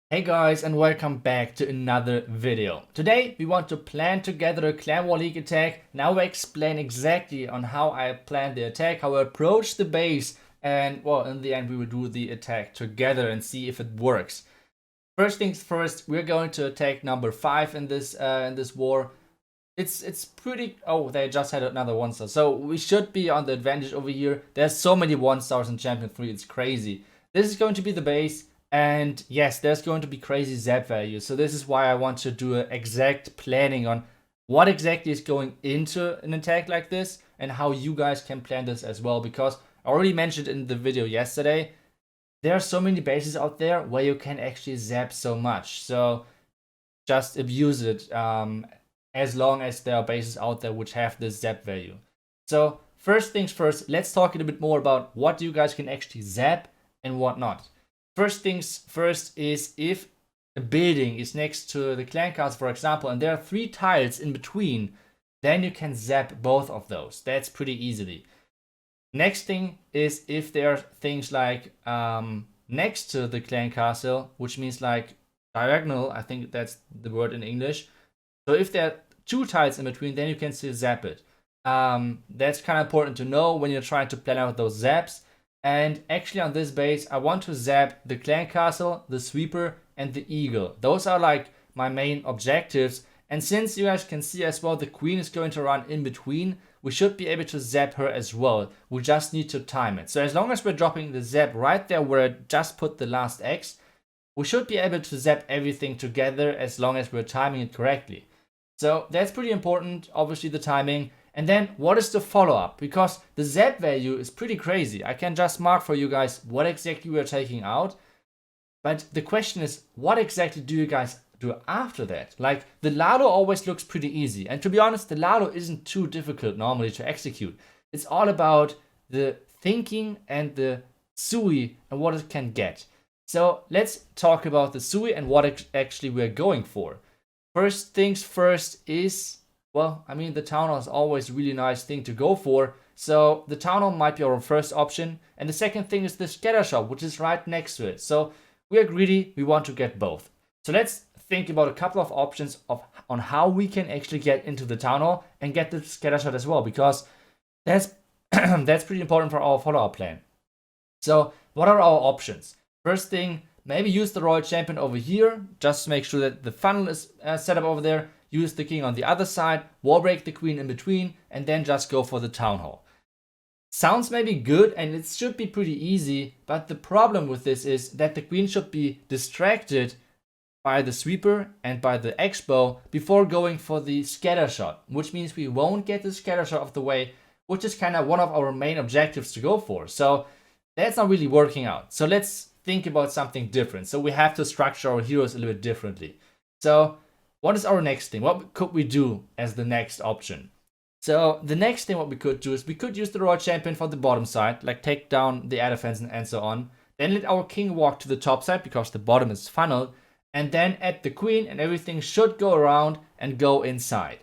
Hey guys, and welcome back to another video. Today we want to plan together a Clan War League attack. Now I explain exactly on how I plan the attack, how I approach the base, and well, in the end we will do the attack together and see if it works. First things first, we're going to attack number 5 in this war. It's pretty. Oh, they just had another 1-star, so we should be on the advantage over here. There's so many 1-stars in Champion 3, it's crazy. This is going to be the base. And yes, there's going to be crazy ZAP values. So this is why I want to do an exact planning on what exactly is going into an attack like this and how you guys can plan this as well. Because I already mentioned in the video yesterday, there are so many bases out there where you can actually ZAP so much. So just abuse it as long as there are bases out there which have this ZAP value. So first things first, let's talk a little bit more about what you guys can actually ZAP and what not. First things first is if a building is next to the clan castle, for example, and there are 3 tiles in between, then you can zap both of those. That's pretty easily. Next thing is if there are things like next to the clan castle, which means like diagonal, I think that's the word in English. So if there are 2 tiles in between, then you can still zap it. That's kind of important to know when you're trying to plan out those zaps. And actually on this base, I want to zap the clan castle, the sweeper, and the eagle. Those are like my main objectives. And since you guys can see as well, the queen is going to run in between, we should be able to zap her as well. We just need to time it. So as long as we're dropping the zap right there where I just put the last X, we should be able to zap everything together as long as we're timing it correctly. So that's pretty important, obviously the timing. And then what is the follow-up? Because the ZAP value is pretty crazy. I can just mark for you guys what exactly we are taking out. But the question is, what exactly do you guys do after that? Like, the LaLo always looks pretty easy. And to be honest, the LaLo isn't too difficult normally to execute. It's all about the thinking and the suey and what it can get. So let's talk about the suey and what actually we're going for. First things first is, well, I mean, the town hall is always a really nice thing to go for. So the town hall might be our first option. And the second thing is the scatter shop, which is right next to it. So we are greedy, we want to get both. So let's think about a couple of options on how we can actually get into the town hall and get the scatter shot as well, because that's that's pretty important for our follow-up plan. So what are our options? First thing, maybe use the royal champion over here, just to make sure that the funnel is set up over there. Use the king on the other side, wall break the queen in between, and then just go for the town hall. Sounds maybe good and it should be pretty easy, but the problem with this is that the queen should be distracted by the sweeper and by the X-bow before going for the scatter shot, which means we won't get the scatter shot of the way, which is kind of one of our main objectives to go for. So that's not really working out. So let's think about something different. So we have to structure our heroes a little bit differently. So what is our next thing? What could we do as the next option? So the next thing what we could do is we could use the royal champion for the bottom side, like take down the air defense and so on. Then let our king walk to the top side because the bottom is funneled. And then add the queen and everything should go around and go inside.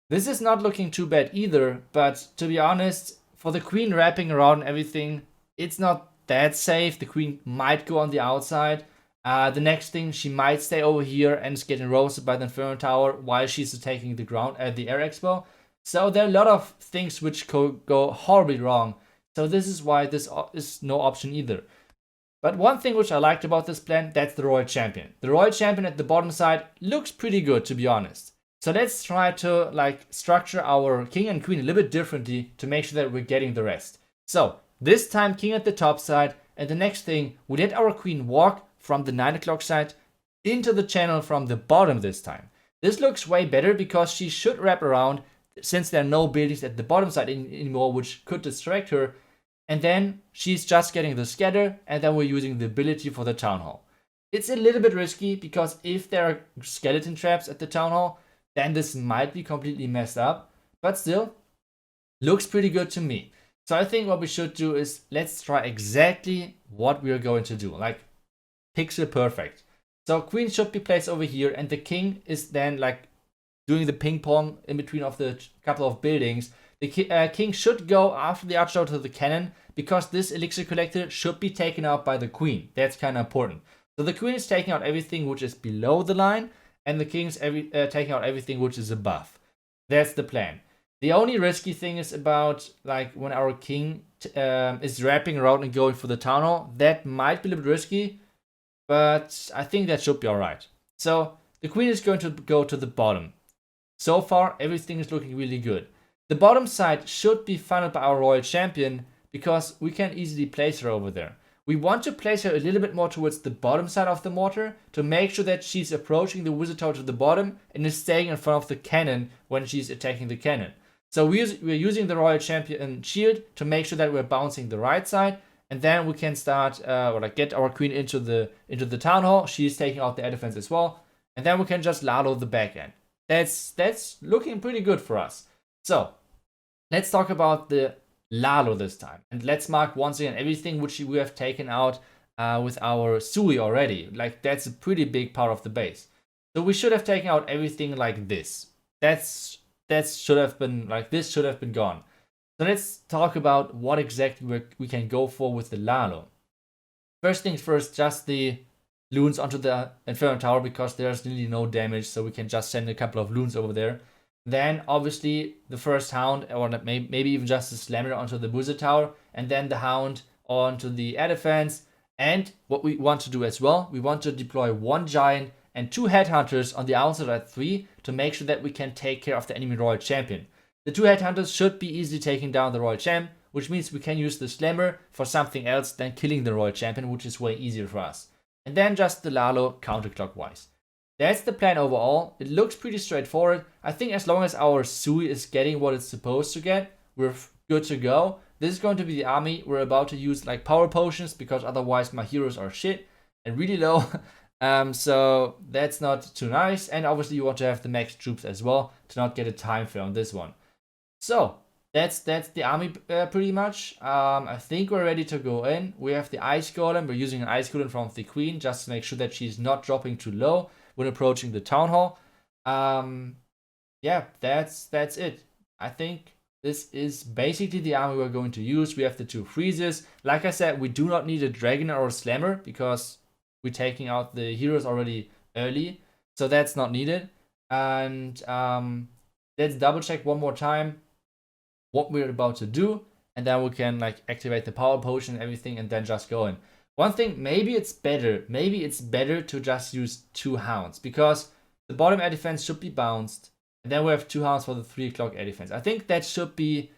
This is not looking too bad either, but to be honest, for the queen wrapping around everything, it's not that safe. The queen might go on the outside. The next thing, she might stay over here and is getting roasted by the Inferno Tower while she's taking the ground at the Air Expo. So there are a lot of things which could go horribly wrong. So this is why this is no option either. But one thing which I liked about this plan, that's the Royal Champion. The Royal Champion at the bottom side looks pretty good, to be honest. So let's try to structure our king and queen a little bit differently to make sure that we're getting the rest. So this time king at the top side, and the next thing, we let our queen walk from the 9 o'clock side into the channel from the bottom this time. This looks way better because she should wrap around since there are no buildings at the bottom side anymore which could distract her. And then she's just getting the scatter, and then we're using the ability for the town hall. It's a little bit risky because if there are skeleton traps at the town hall, then this might be completely messed up. But still, looks pretty good to me. So I think what we should do is let's try exactly what we are going to do. Like pixel perfect. So queen should be placed over here, and the king is then doing the ping pong in between of the couple of buildings. The king should go after the archer to the cannon because this elixir collector should be taken out by the queen. That's kind of important. So the queen is taking out everything which is below the line, and the king's taking out everything which is above. That's the plan. The only risky thing is about like when our king is wrapping around and going for the town hall. That might be a little bit risky, but I think that should be alright. So the queen is going to go to the bottom. So far, everything is looking really good. The bottom side should be funneled by our royal champion because we can easily place her over there. We want to place her a little bit more towards the bottom side of the mortar to make sure that she's approaching the wizard tower to the bottom and is staying in front of the cannon when she's attacking the cannon. So we're using the royal champion shield to make sure that we're bouncing the right side, and then we can start or like get our queen into the town hall. She's taking out the air defense as well, and then we can just LaLo the back end. That's looking pretty good for us. So let's talk about the LaLo this time, and let's mark once again everything which we have taken out with our suey already. Like that's a pretty big part of the base. So we should have taken out everything like this. That should have been like this should have been gone. So let's talk about what exactly we can go for with the LaLo. First things first, just the loons onto the Inferno Tower because there's nearly no damage, so we can just send a couple of loons over there. Then obviously the first Hound, or maybe even just the Slammer onto the Wizard Tower, and then the Hound onto the air defense. And what we want to do as well, we want to deploy one Giant and two Headhunters on the outside at 3 to make sure that we can take care of the enemy Royal Champion. The two Headhunters should be easily taking down the Royal Champ, which means we can use the Slammer for something else than killing the Royal Champion, which is way easier for us. And then just the LaLo counterclockwise. That's the plan overall. It looks pretty straightforward. I think as long as our suey is getting what it's supposed to get, we're good to go. This is going to be the army. We're about to use like power potions because otherwise my heroes are shit and really low. So that's not too nice. And obviously you want to have the max troops as well to not get a time fail on this one. So that's the army pretty much. I think we're ready to go in. We have the ice golem. We're using an ice golem from the queen just to make sure that she's not dropping too low when approaching the town hall. Yeah, that's it. I think this is basically the army we're going to use. We have the two freezes. Like I said, we do not need a dragon or a slammer because we're taking out the heroes already early, so that's not needed. And let's double check one more time what we're about to do, and then we can like activate the power potion and everything and then just go in. One thing, maybe it's better to just use two hounds because the bottom air defense should be bounced, and then we have two hounds for the 3 o'clock air defense. I think that should be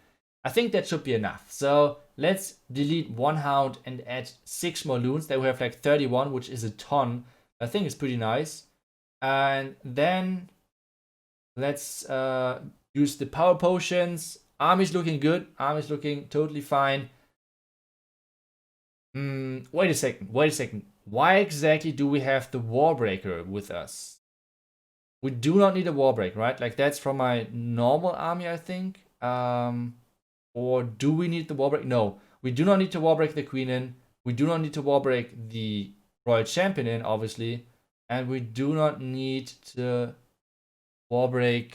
enough. So let's delete one hound and add 6 more loons. Then we have like 31, which is a ton. I think it's pretty nice. And then let's use the power potions. Army's looking good. Army's looking totally fine. Wait a second. Why exactly do we have the Warbreaker with us? We do not need a Warbreak, right? Like that's from my normal army, I think. Or do we need the Warbreak? No, we do not need to Warbreak the Queen in. We do not need to Warbreak the Royal Champion in, obviously. And we do not need to Warbreak.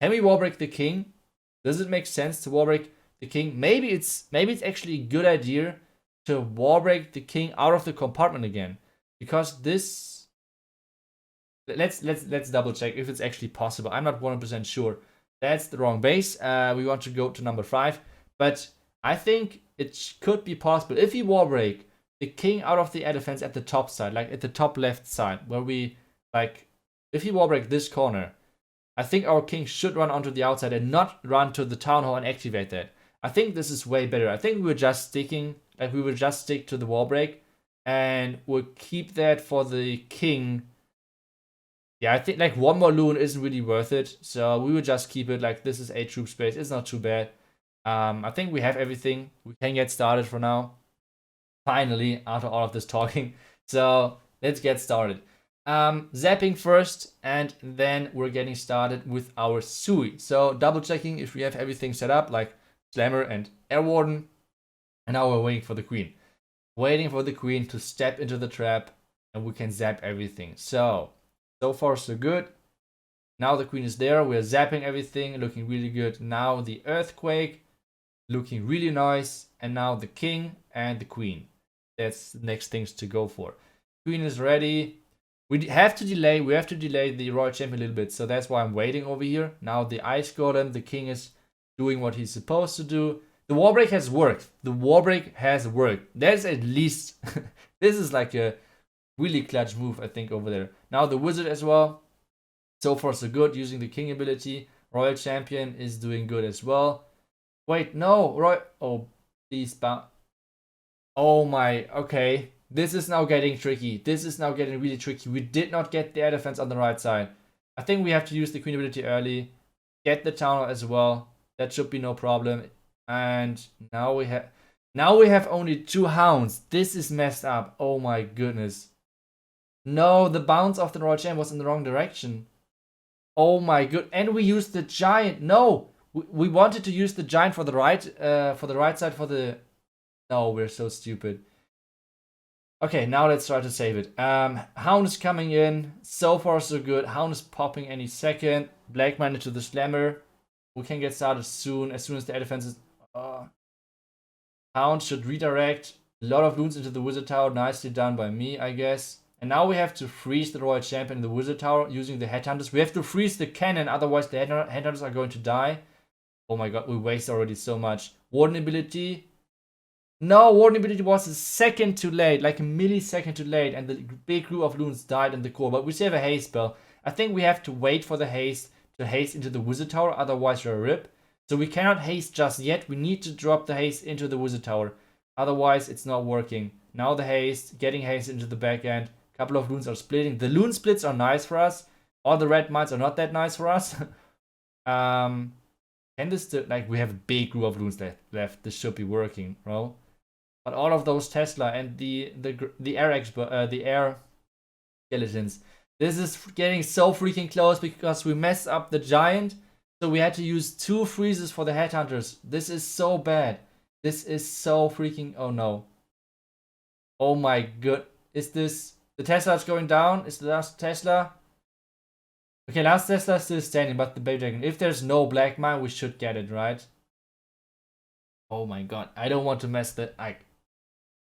Can we Warbreak the King? Does it make sense to Warbreak the King? Maybe it's actually a good idea to Warbreak the King out of the compartment again, because this. Let's double check if it's actually possible. I'm not 100% sure. That's the wrong base. We want to go to number 5, but I think it could be possible if we Warbreak the King out of the air defense at the top side, like at the top left side, where we like if we Warbreak this corner. I think our king should run onto the outside and not run to the town hall and activate that. I think this is way better. I think we will just stick to the wall break and we'll keep that for the king. Yeah, I think like one more loon isn't really worth it. So we will just keep it like this is 8 troop space. It's not too bad. I think we have everything. We can get started for now. Finally, after all of this talking. So let's get started. Zapping first, and then we're getting started with our suey. So double checking if we have everything set up, like Slammer and Air Warden. And now we're waiting for the queen. Waiting for the queen to step into the trap, and we can zap everything. So far so good. Now the queen is there. We're zapping everything, looking really good. Now the earthquake, looking really nice. And now the king and the queen. That's the next things to go for. Queen is ready. We have to delay the Royal Champion a little bit, so that's why I'm waiting over here. Now the Ice Golem, the king is doing what he's supposed to do. The wall break has worked. The wall break has worked. That's at least, this is like a really clutch move, I think, over there. Now the wizard as well. So far so good, using the king ability. Royal Champion is doing good as well. Wait, no, oh, please bounce. Oh my, okay. This is now getting tricky. This is now getting really tricky. We did not get the air defense on the right side. I think we have to use the queen ability early. Get the town hall as well. That should be no problem. And now we have only 2 hounds. This is messed up. Oh my goodness. No, the bounce of the Royal Champ was in the wrong direction. Oh my good. And we used the giant. No, we wanted to use the giant for the right side for the. No, we're so stupid. Okay, now let's try to save it. Hound is coming in. So far, so good. Hound is popping any second. Black Mine into the Slammer. We can get started soon, as soon as the air defense is. Hound should redirect. A lot of loons into the Wizard Tower. Nicely done by me, I guess. And now we have to freeze the Royal Champion in the Wizard Tower using the Headhunters. We have to freeze the cannon, otherwise the Headhunters are going to die. Oh my god, we waste already so much. Warden ability. No, Warden ability was a second too late, like a millisecond too late, and the big group of loons died in the core. But we still have a haste spell. I think we have to wait for the haste to haste into the Wizard Tower, otherwise we're a rip. So we cannot haste just yet. We need to drop the haste into the Wizard Tower. Otherwise, it's not working. Now the haste, getting haste into the back end. Couple of loons are splitting. The loon splits are nice for us. All the red mines are not that nice for us. Can this still, like, we have a big group of loons left. This should be working, bro. But all of those Tesla and the air skeletons. This is getting so freaking close because we messed up the giant. So we had to use 2 freezes for the headhunters. This is so bad. This is so freaking, oh no. Oh my god. Is this, the Tesla is going down? Is the last Tesla? Okay, last Tesla is still standing, but the baby dragon. If there's no black mine, we should get it, right? Oh my god. I don't want to mess the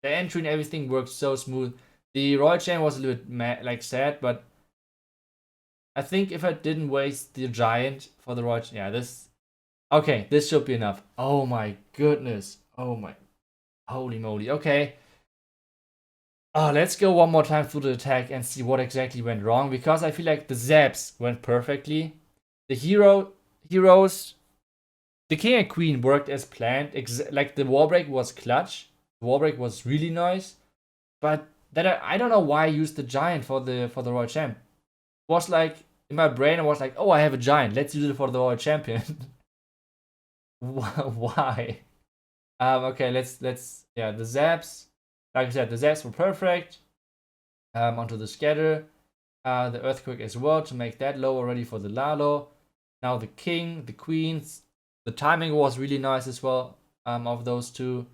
entry and everything worked so smooth. The Royal Chain was a little bit sad, but I think if I didn't waste the giant for the Royal Chain, yeah, this should be enough. Oh my goodness. Oh my, holy moly. Okay. Let's go one more time through the attack and see what exactly went wrong, because I feel like the zaps went perfectly. The heroes, the king and queen worked as planned. Like the wall break was clutch. The wall break was really nice, but then I don't know why I used the giant for the Royal Champ. It was like in my brain I was like, oh, I have a giant. Let's use it for the Royal Champion. Why? Okay, let's yeah, the zaps. Like I said, the zaps were perfect. Onto the scatter. The earthquake as well to make that low already for the LaLo. Now the king, the queens. The timing was really nice as well of those two.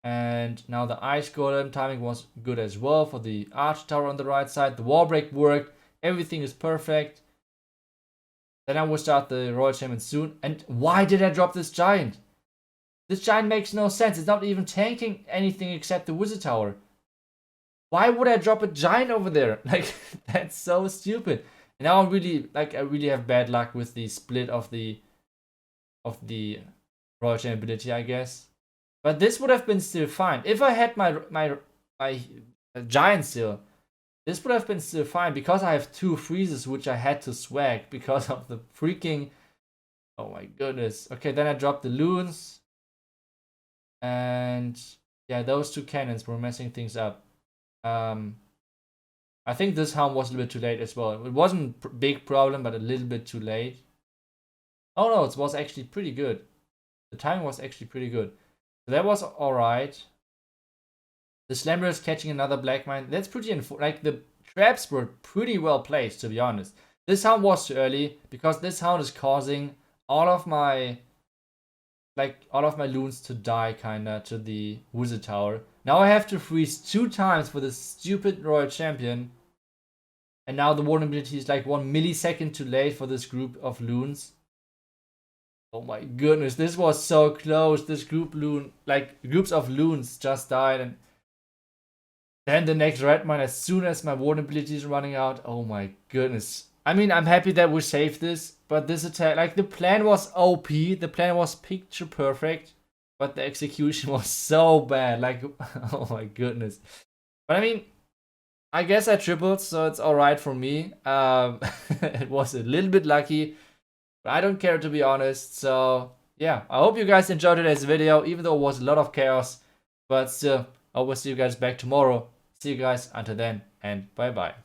And now the ice golem timing was good as well for the arch tower on the right side. The wall break worked. Everything is perfect. Then I will start the Royal Champion soon. And why did I drop this giant? This giant makes no sense. It's not even tanking anything except the wizard tower. Why would I drop a giant over there? Like, that's so stupid. And now I really have bad luck with the split of the Royal Champion ability, I guess. But this would have been still fine. If I had my giant still, this would have been still fine because I have 2 freezes which I had to swag because of the freaking, oh my goodness. Okay, then I dropped the loons. And yeah, those 2 cannons were messing things up. I think this Hound was a little bit too late as well. It wasn't a big problem, but a little bit too late. Oh no, it was actually pretty good. The timing was actually pretty good. So that was alright. The Slammer is catching another black mine. That's pretty like the traps were pretty well placed, to be honest. This Hound was too early because this Hound is causing all of my loons to die kinda to the wizard tower. Now I have to freeze 2 times for this stupid Royal Champion. And now the warden ability is like 1 millisecond too late for this group of loons. Oh my goodness, this was so close. This groups of loons just died, and Then the next red mine as soon as my warden ability is running out. Oh my goodness. I mean, I'm happy that we saved this, but this attack, like the plan was OP, the plan was picture perfect, but the execution was so bad. Like, oh my goodness. But I mean, I guess I tripled, so it's alright for me. It was a little bit lucky, but I don't care to be honest. So yeah, I hope you guys enjoyed today's video, even though it was a lot of chaos. But still, I will see you guys back tomorrow. See you guys until then, and bye bye.